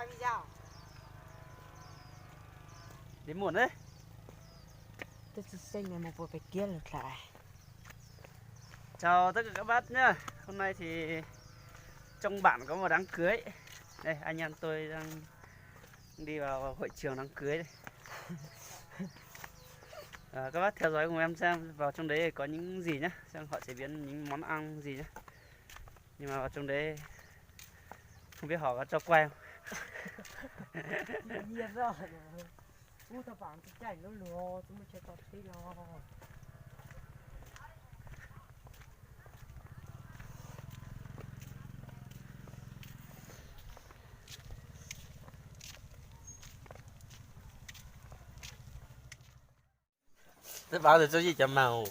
quay video. Đến muộn đấy. Tôi sẽ sinh này một bộ bài kia lượt lại. Chào tất cả các bác nhá. Hôm nay thì trong bản có một đám cưới. Đây anh em tôi đang đi vào hội trường đám cưới đây. Các bác theo dõi cùng em xem vào trong đấy có những gì nhá, xem họ chế biến những món ăn gì nhá. Nhưng mà vào trong đấy không biết họ có cho quay không. Nhiên rồi. Tao bảo tôi chạy nó lừa, tôi mới chạy tao tí lo. Thế bảo rồi cho gì chậm màu.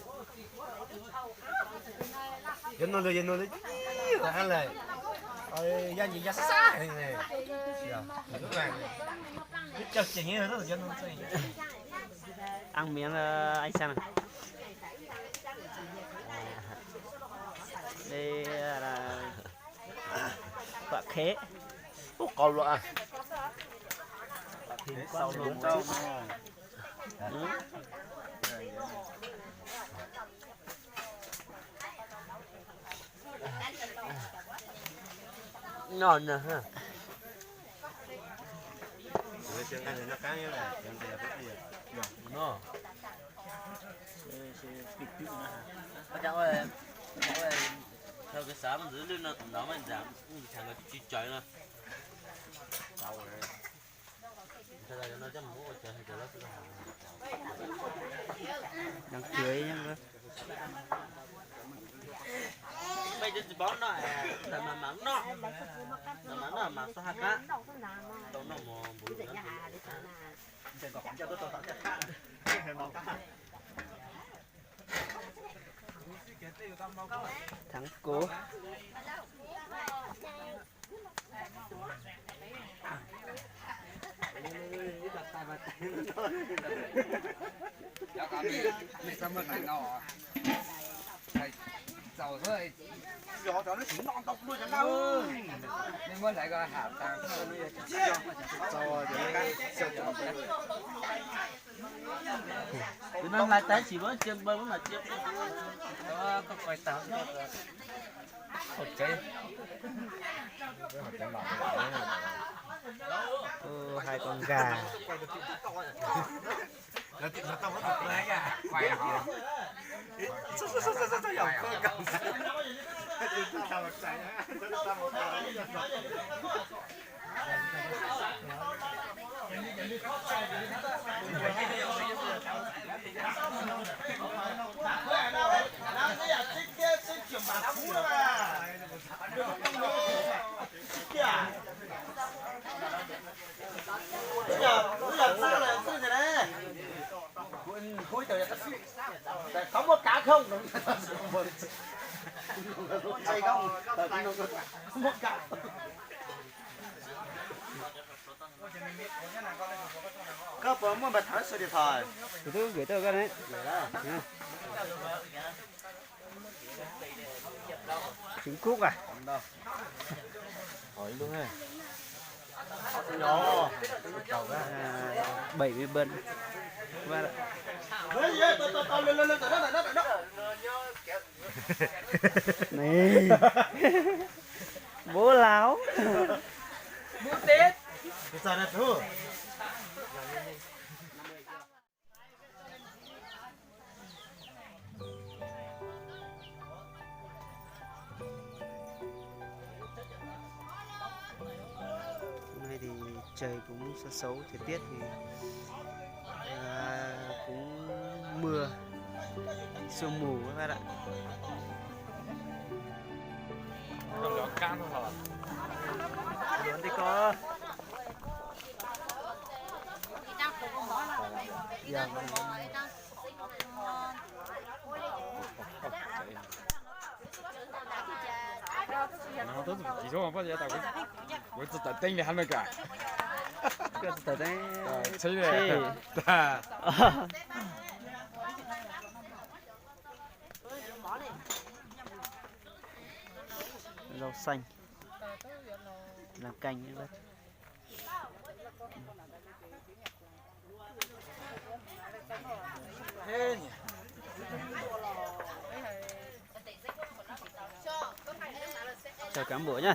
Dân nó lên là ăn này. Gia gì gia xa này này. Cái chật chỉnh như đó là dân nó chơi. Ăn miếng anh xem này. Đây là quả khế. Còn loại. Sau luồng đâu. Ngon nè ha. Chuyện này nó cá như này, chuyện này cái gì? Nó. Cháu ơi, theo cái sáng dưới lên nó tầm đó mình giảm thằng cái chi trời nữa. Đâu rồi. Thế là nó chấm muỗng trời thì nó cứ Đám cưới nhá. bây giờ bón nó là mà mắm nó mà sao hạt á đâu nó mò bùi nó Thắng cố. Mình sao mà này nọ. Dầu thôi. Gió cho nó chỉ non tóc luôn chẳng đâu. Nên muốn lại cái hạt tàng Rồi cái từ năm nay tới chỉ có chiêm bơm mà chiêm có quay táo. Ok. Hai con gà. Nó tao có thật đấy à. Quay hả? Sao dầu cơ cầm. Tao một chạy á. Tao một không có cá không chạy không? không có cá Các bạn muốn bật thẳng số điện thoại. Từ từ gửi tờ cái đấy. Trứng cút à? Hỏi luôn ha. nhỏ 70 bân. Và này. Bố láo. Bố Tết. Cái sao này thua? Hôm nay thì trời cũng xấu xấu, thời tiết thì cũng mưa, sương mù các bạn ạ. Lớn thì có.然后都是技术嘛，不是，我只在等你喊那个，Cái tờ đấy. 吹的，对。 Rau xanh làm canh nữa. Thế nhỉ. chào cán bộ nhá.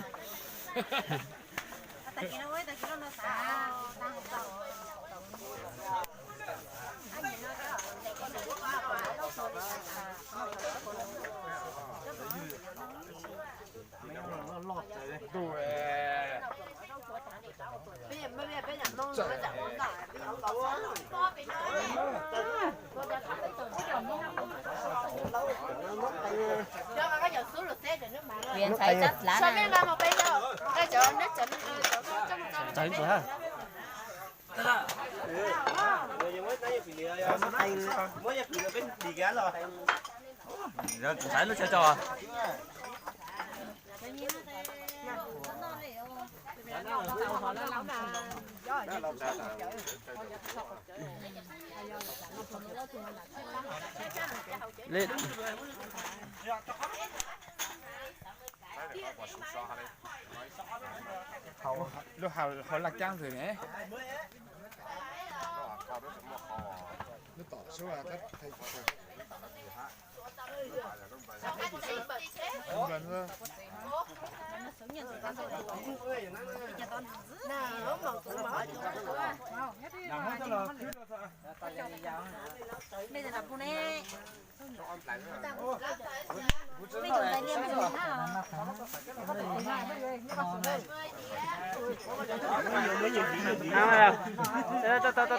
Viên thấy rất lá này. Chào của ha. mới nhập được bên đi gán rồi. Rồi sải nó sẽ cho. Lên. Lúc họ lạc trang rồi nè. Nó tỏ số là các thầy không gần nữa. Bây giờ là cô nè. Bây giờ tay liêm rồi hả?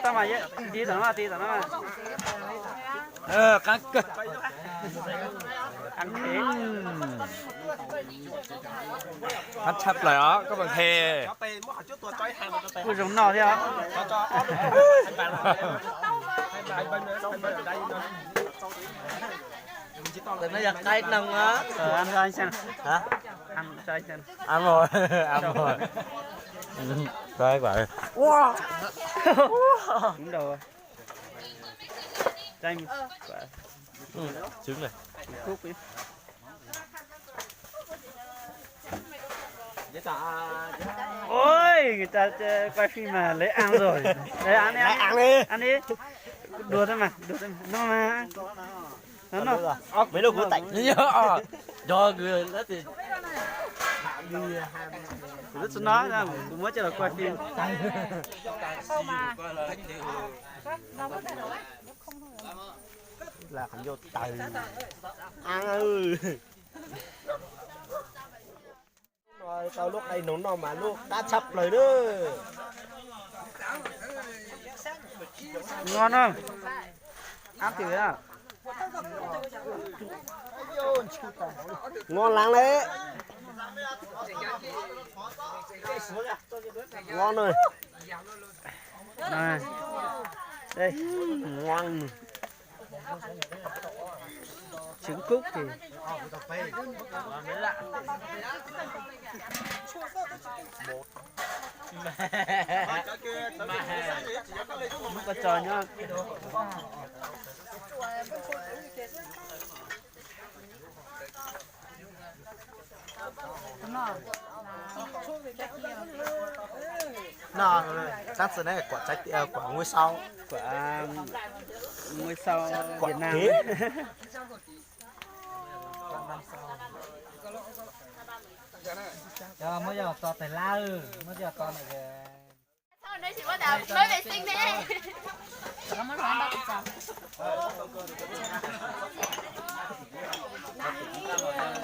Tao mà vậy. Tí tao mà. Các Ăn thế. bắt chấp lại đó các bạn thề. Ui giống nọ thế hả? Tụi nó giật tay nồng á. Ăn cho anh xem. Hả? Ăn cho anh xem. Ăn rồi, ăn rồi. Đây vậy. Wow. Đúng đầu rồi. Chanh. Trứng này. Cúc đi. Ôi, người ta quay phim mà lấy ăn rồi. Đấy ăn đi. Ăn đi. Đùa thôi mà. Nó mà. Nó. Mấy lúc của tạnh nhớ. Cho người đó thì rất nó ra cũng mới cho là quay phim. là thành vô tay. Ăn ơi. Rồi tao lúc này nấu mà lúc đã sắp lời đó. Ngon không? Ăn thử à? Ngon lắm đấy. Ngon rồi. Này. Đây, Ngon. trứng cúc thì không có trò nhá. Nó chắc sẽ này quả trái quả ngôi sao. Quả ngôi sao Việt Nam. Giờ mới giờ to tài la mới giờ to này kìa. Thôi đấy chỉ bắt đầu mới vệ sinh đi. Có món ăn bao giờ?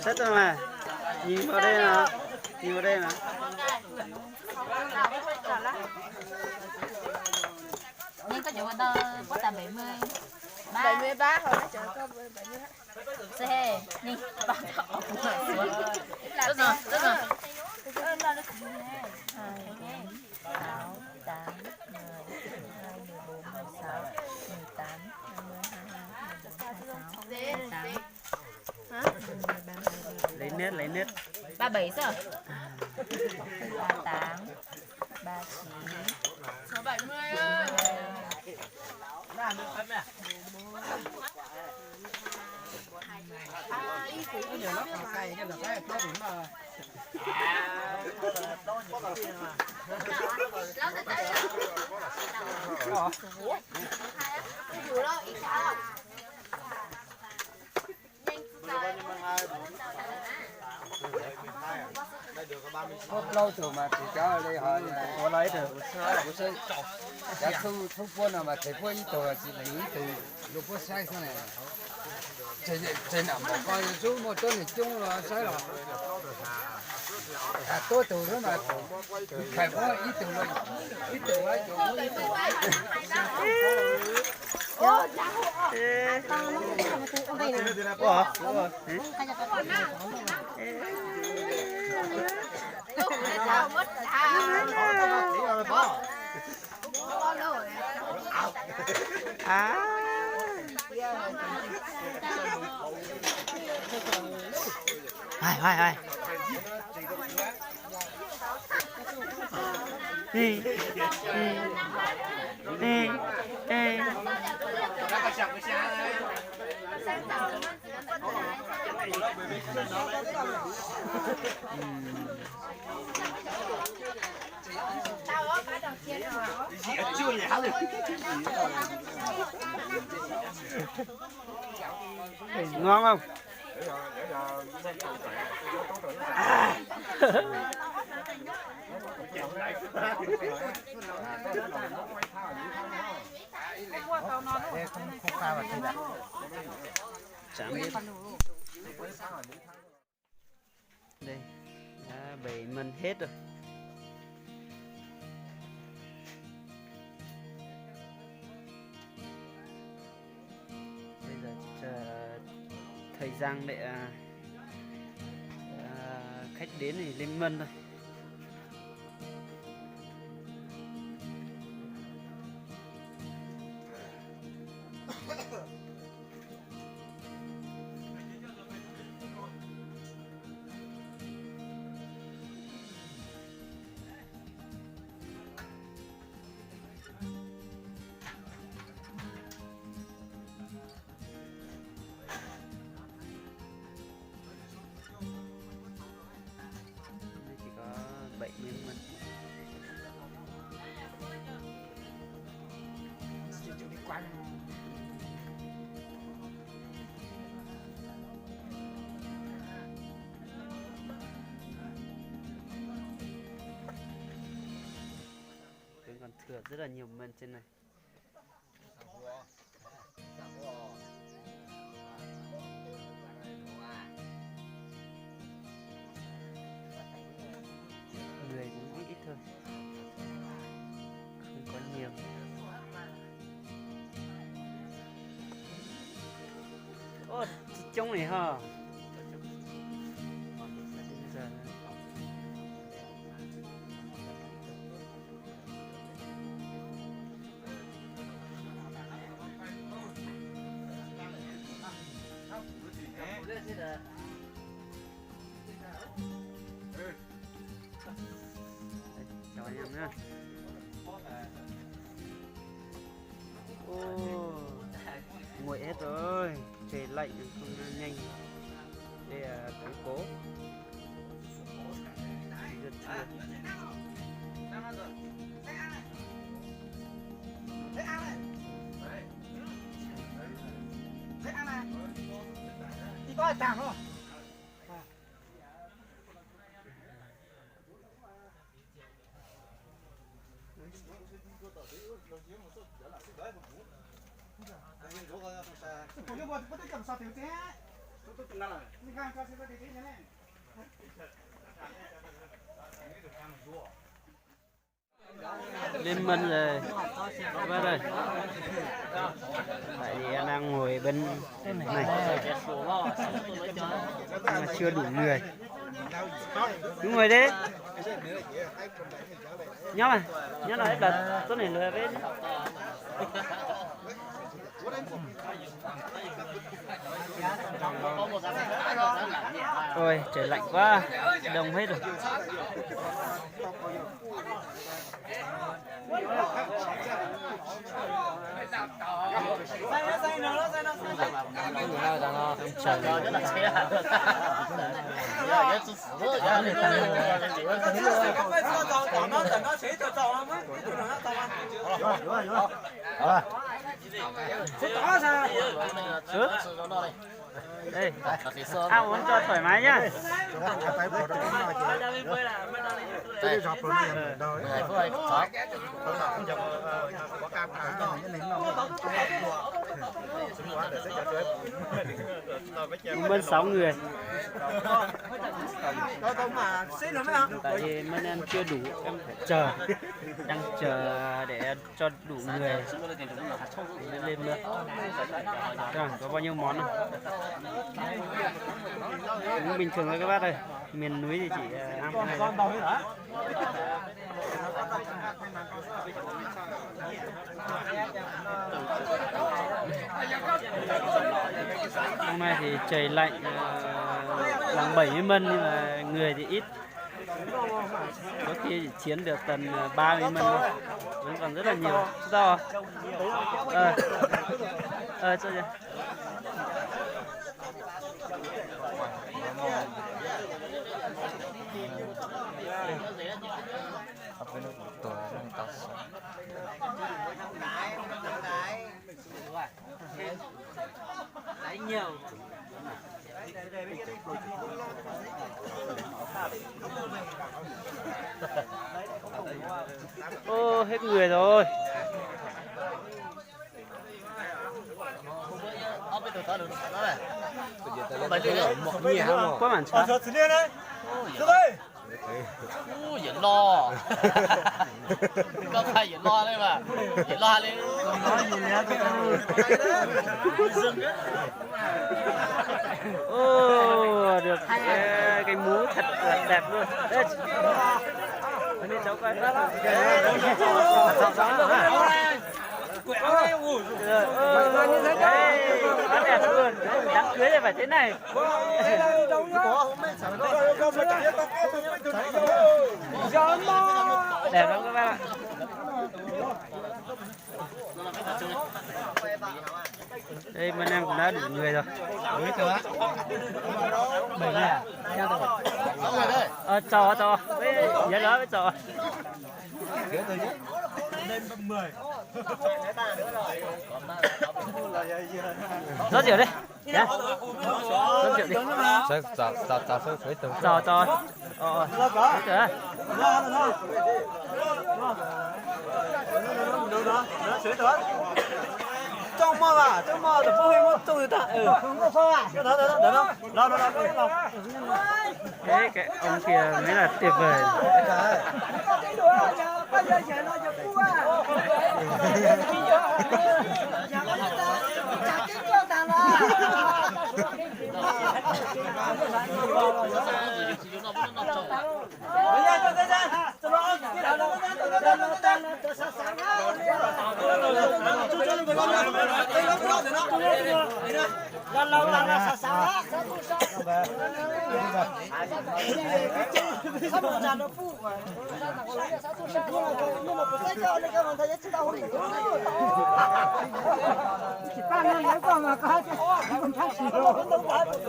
Xét rồi mà. Nhìn vào đây nào. Nhìn vào đây nào. Nhưng có chỗ người ta có tầm 70. 73 rồi nó chở có 72. Xe, nhìn bà thọ cũng phải xuống. Rất rồi. 2, 6, 8, 10, 12, 14, 16, 18, 20, 22, 23, 26, Lấy nét. 37 sao? 38, 39, 70. Bây giờ nó còn cày cái là cái có điểm mà. Hốt lâu rồi mà thì cho đây họ có lấy được bữa sau đã thu quân mà thầy quân tôi chỉ lấy từ lúc bữa sai thế này trên nằm một con số một tuần thì chung là sai rồi tôi từ đó mà phải có ít từ rồi ít từ ấy chỗ ít từ hai đi ngon không? Chạm đi. Đây, bể mình hết rồi. Bây giờ chờ thời gian để khách đến thì lên mân thôi. Chỉ có 7 miếng mân. Vẫn còn thừa rất là nhiều mân trên này. Người cũng ít thôi, không có nhiều. Ô, trông này hả? Chào anh em nhé. Ô, nguội hết rồi, trời lạnh không nhanh. Đây là cán cố. Rất chưa. Đi coi tàng không? Lên mân rồi. Vâng rồi. Tại vì em đang ngồi bên này mà chưa đủ người. Đúng rồi đấy. Nhớ là hết đợt tối này lừa bên. Ôi trời lạnh quá, đông hết rồi. 了，长了，trời就那车啊，也是死了，也đây ăn uống cho thoải mái nhá bên 6 người tại vì bên em chưa đủ em phải chờ đang chờ để cho đủ người lên nữa có bao nhiêu món không? Cũng bình thường thôi các bác ơi, miền núi thì chỉ ăn cái này thôi. Hôm nay thì trời lạnh, bằng 70 mân nhưng mà người thì ít, có khi chỉ chiến được tầm 30 mân thôi, vẫn còn rất là nhiều. Do cho chưa? Đấy nhiều. Ô, hết người rồi. Quá màn sáng. Diễn lo, có phải diễn lo đấy mà, diễn lo lên. Ô, được cái mũ thật là đẹp luôn. Đây, đây cháu coi. Quá đẹp luôn. Đám cưới thì phải thế này. Đẹp lắm các bác ạ. Đây bên em cũng đã đủ người rồi. Đủ chưa ạ? 7 người à? Trò. Nhớ đó với trò. Lên 10. Rót rượu đi. Nhá. Rót rượu đi. Trò. Rót rượu. trong mơ thì bố hết trong người ta không có sao à Đấy cái ông kia mới là tuyệt vời.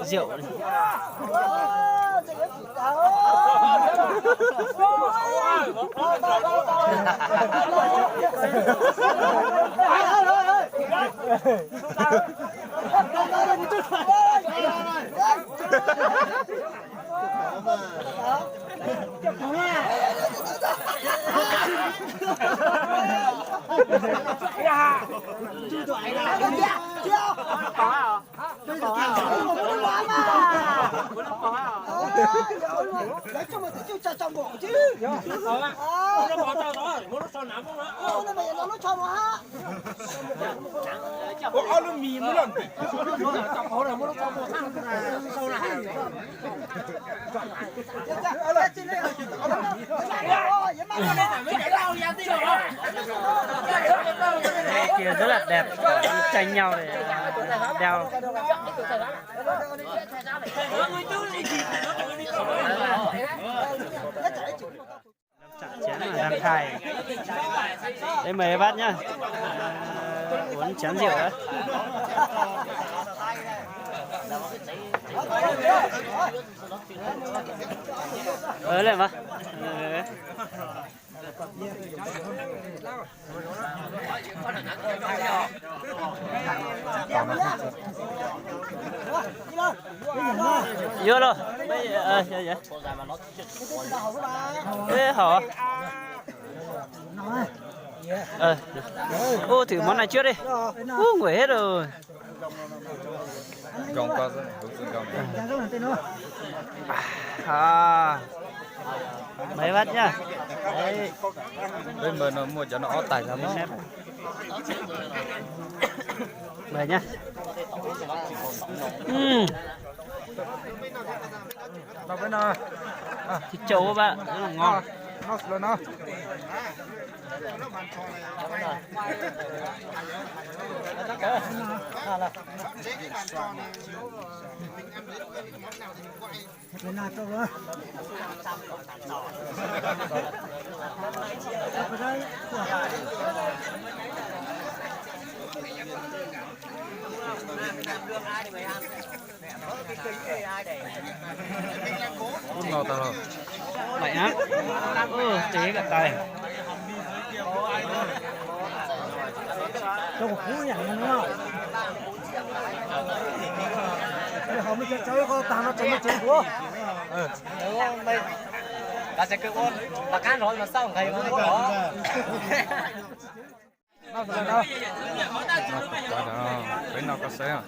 Rượu đi. Lấy cho mà tự cho trong bộ chứ. Nó bỏ tao đó, nó cho nắm không đó. Nó bây giờ nó cho mà ha. Có nó mì mới lần. Nó trong hồ này nó cho một thằng sau này. Kia rất là đẹp, tranh nhau để đeo. Chén là đang khai. Đây mời bác nhá. Uống chén rượu đấy. lên mà vô rồi bây giờ vậy thế hả ô thử món này trước đi ô nguội hết rồi còn có mấy bát nhá bên bên nó mua cho nó ót tài lắm đó mời nhá đâu cái nào thịt trâu các bạn rất là ngon nó lên nó không ngầu tao rồi lạnh lắm tế cả tay cho một cú nhận đúng không? Họ mới chơi có tao nó chơi của. Đúng không? Đây ta sẽ cứ ôn là cán rồi mà sao thầy không có đó. nó lên đâu bên nào có xe à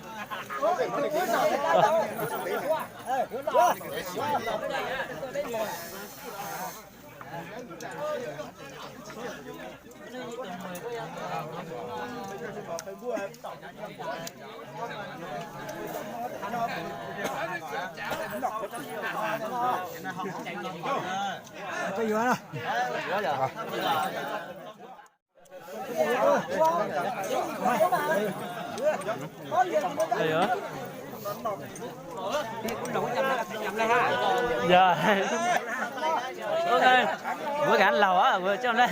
Chơi gì nữa? đây nữa giờ ok vừa cả lẩu á vừa cho lên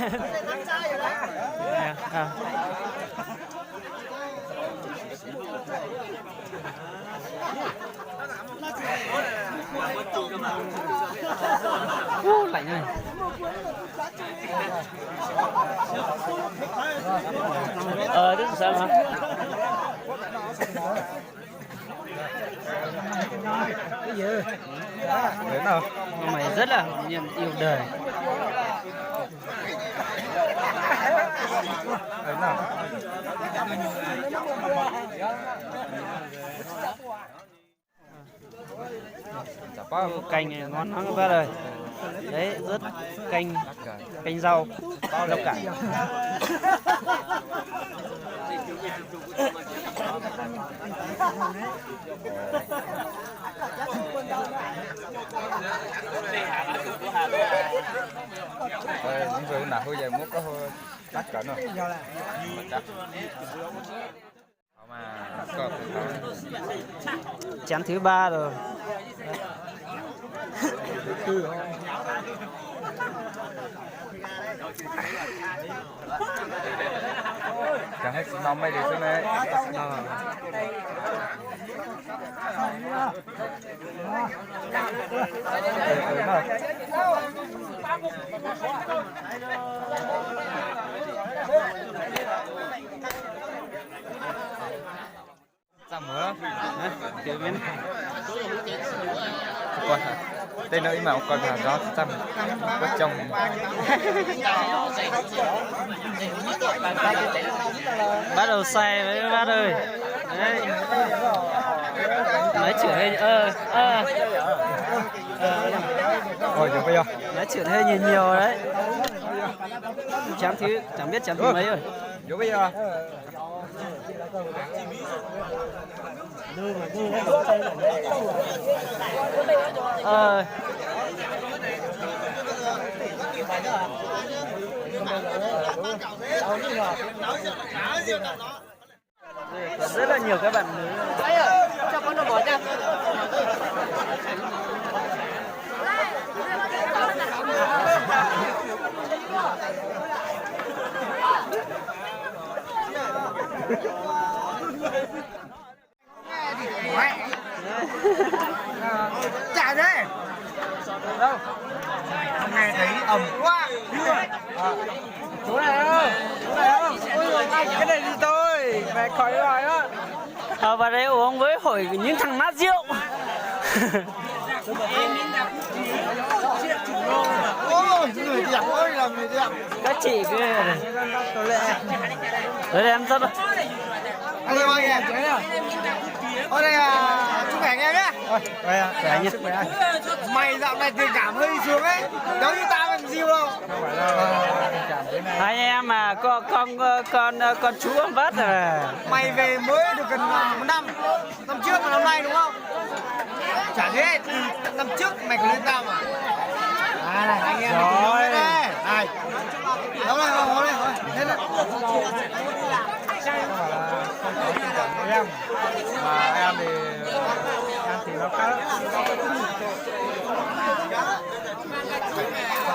lạnh rồi đức sao hả Cái gì? đến nào mày rất là yêu đời đến nào canh này ngon lắm các bác ơi đấy rất canh rau rau cải những rượu nào hơi dài mốt có hơi đắt cỡ rồi mà có chén thứ 3 rồi chẳng hết nóng mấy đi xuống đây Sao mưa kiểu biến con tên nơi mà con là đó xăm có chồng bắt đầu say với bác ơi đấy nói chuyện hơi rồi giờ bây giờ nói chuyện hơi nhiều đấy chẳng biết chén thứ mấy rồi vô bây giờ rất là nhiều các bạn nữ cho con nó bỏ nha. Chỗ này không? Chỗ này không? Ôi anh cái này thì tôi mẹ khỏi rồi á. Vào đây uống với hội những thằng nát rượu. Ôi, người đẹp ơi là người đẹp. Các chị cứ tới đây em rất Anh ơi anh em. Ở đây là chúc khỏe em nhé. Đây à, khỏe nhất. Mày dạo này tình cảm hơi xuống ấy. Giống như tao làm diêu đâu. không phải là tình cảm thế này. Hai em mà con chú em vất rồi. Mày về mới được gần 1 năm. Năm trước và năm nay đúng không? Chả thế, từ năm trước mày còn lên tao mà. À này, anh em Rồi. đây. Này. Đâu này, ngồi đây, ngồi. Thế này. Không phải là không có tình cảm với em, mà em thì nó khác.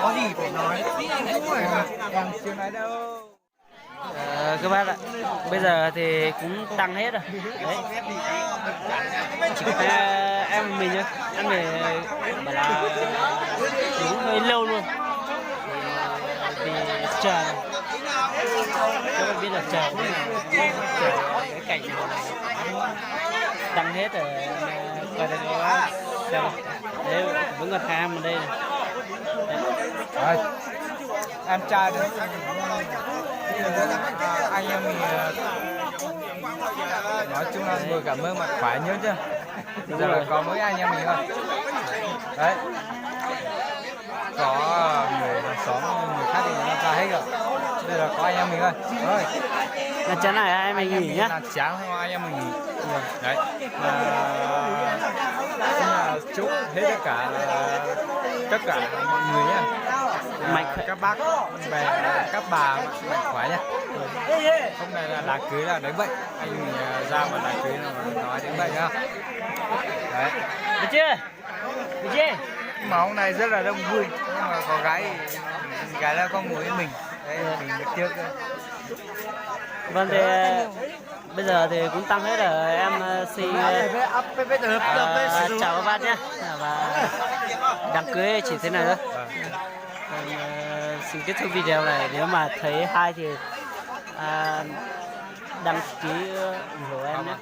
Có gì phải nói. Em chưa nói đâu. Các bác ạ, bây giờ thì cũng tăng hết rồi. Đấy. Chỉ có em mình thôi. Em mình bảo là cũng hơi lâu luôn. Vì chờ này. Các bạn biết là chờ cái cảnh nào tăng hết rồi. Coi đây có đâu. Đấy, vẫn còn ham ở đây này. Rồi, em trai đấy. Anh em mình nói chung là vừa cảm ơn mặt khỏe nhớ chưa? Giờ là có mỗi anh em mình thôi. Đấy. Có người hàng xóm, người khác thì người ta ra hết rồi. Bây giờ có anh em mình thôi. Rồi. Là chán này anh mày nghỉ nhá. Là chán thôi anh em mình nghỉ. Đấy. Là chúc hết tất cả mọi người nhá. Mạnh khỏe. Các bác, bè, các bà mạnh khỏe nhá. Hôm nay là đám cưới là đến vậy. Anh mình ra mà đám cưới là nói đến vậy nhá. Đấy. Được chưa? Được chưa? Mà hôm nay rất là đông vui, nhưng mà có gái là con ngồi với mình. Đấy, mình được trước. Vâng thì bây giờ thì cũng tăng hết rồi. Em xin chào các bác nhé. Và đám cưới chỉ thế này thôi. Xin kết thúc video này. Nếu mà thấy hay thì đăng ký ủng hộ em nhé.